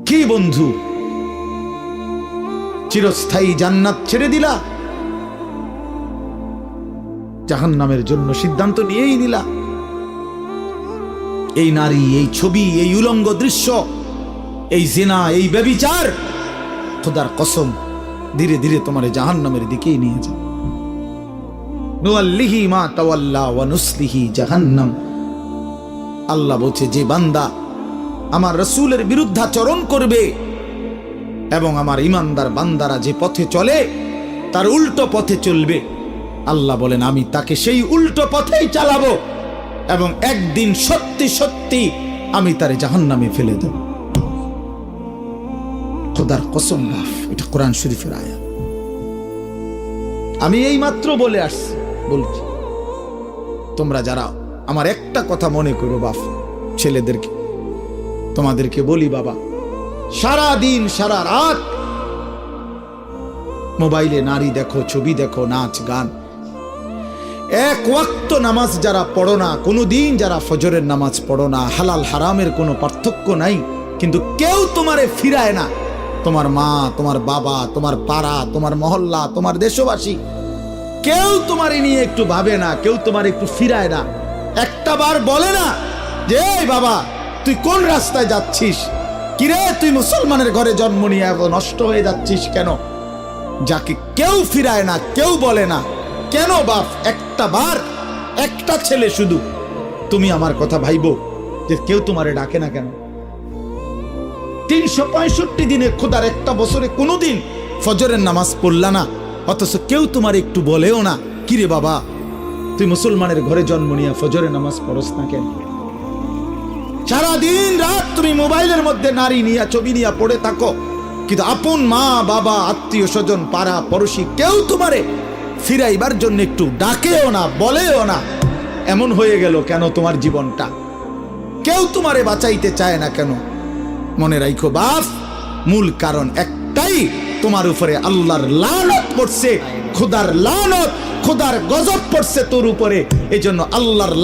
কি বন্ধু, চিরস্থায়ী জান্নাত ছেড়ে দিলা, জাহান্নামের জন্য সিদ্ধান্ত নিয়েই নিলা। এই নারী, এই ছবি, এই উলঙ্গ দৃশ্য, এই জিনা, এই ব্যভিচার, খোদার কসম ধীরে ধীরে তোমার জাহান্নামের দিকেই নিয়ে যাবে। নুআল্লিহি মা তাওয়াল্লা ওয়া নুসলিহি জাহান্নাম। আল্লাহ বলছে, যে বান্দা আমার রাসূলের বিরুদ্ধাচরণ করবে এবং আমার ঈমানদার বান্দারা যে পথে চলে তার উল্টো পথে চলবে, আল্লাহ বলেন আমি তাকে সেই উল্টো পথেই চালাবো এবং একদিন সত্যি সত্যি আমি তারে জাহান্নামে ফেলে দেব। খোদার কসম, এটা কোরআন শরীফের আয়াত। আমি এই মাত্র বলে আসছি, বলছি তোমরা যারা আমার একটা কথা মনে করো বাপ, ছেলেদেরকে তোমাদেরকে বলি, বাবা সারা দিন সারা রাত মোবাইলে নারী দেখো, ছবি দেখো, নাচ গান, এক ওয়াক্ত নামাজ যারা পড়ো না, কোনোদিন যারা ফজরের নামাজ পড়ো না, হালাল হারামের কোনো পার্থক্য নাই, কিন্তু কেউ তোমারে ফিরায় না। তোমার মা, তোমার বাবা, তোমার পাড়া, তোমার মহল্লা, তোমার দেশবাসী, কেউ তোমারে নিয়ে একটু ভাবে না, কেউ তোমার একটু ফিরায় না। একটা বার বলে না যে এই বাবা তুই কোন রাস্তায় যাচ্ছিস, কিরে তুই মুসলমানের ঘরে জন্ম নিয়ে এত নষ্ট হয়ে যাচ্ছিস কেন? যাকে কেউ ফিরায় না, কেউ বলে না, কেন বাপ? একটা বার, একটা ছেলে শুধু তুমি আমার কথা ভাইবো যে কেউ তোমারে ডাকে না কেন? 365 দিনে, খোদার একটা বছরে কোনোদিন ফজরের নামাজ পড়লা না, অথচ কেউ তোমার একটু বলেও না কিরে বাবা তুই মুসলমানের ঘরে জন্ম নিয়ে ফজরের নামাজ পড়স না কেন? সারাদিন রাত তুমি মোবাইলের মধ্যে নারী নিয়ে, ছবি নিয়ে পড়ে থাকো, কিন্তু আপন মা বাবা, আত্মীয় স্বজন, পাড়া পড়শি কেউ তোমারে ফিরাইবার জন্য একটু ডাকেও না, বলেও না। এমন হয়ে গেল কেন তোমার জীবনটা? কেউ তোমারে বাঁচাইতে চায় না কেন? মনে রাখো বাপ, মূল কারণ একটাই, তোমার উপরে আল্লাহর লানত পড়ছে, খোদার লানত, খোদার গজব পড়ছে তোর উপরে। এই জন্য আল্লাহর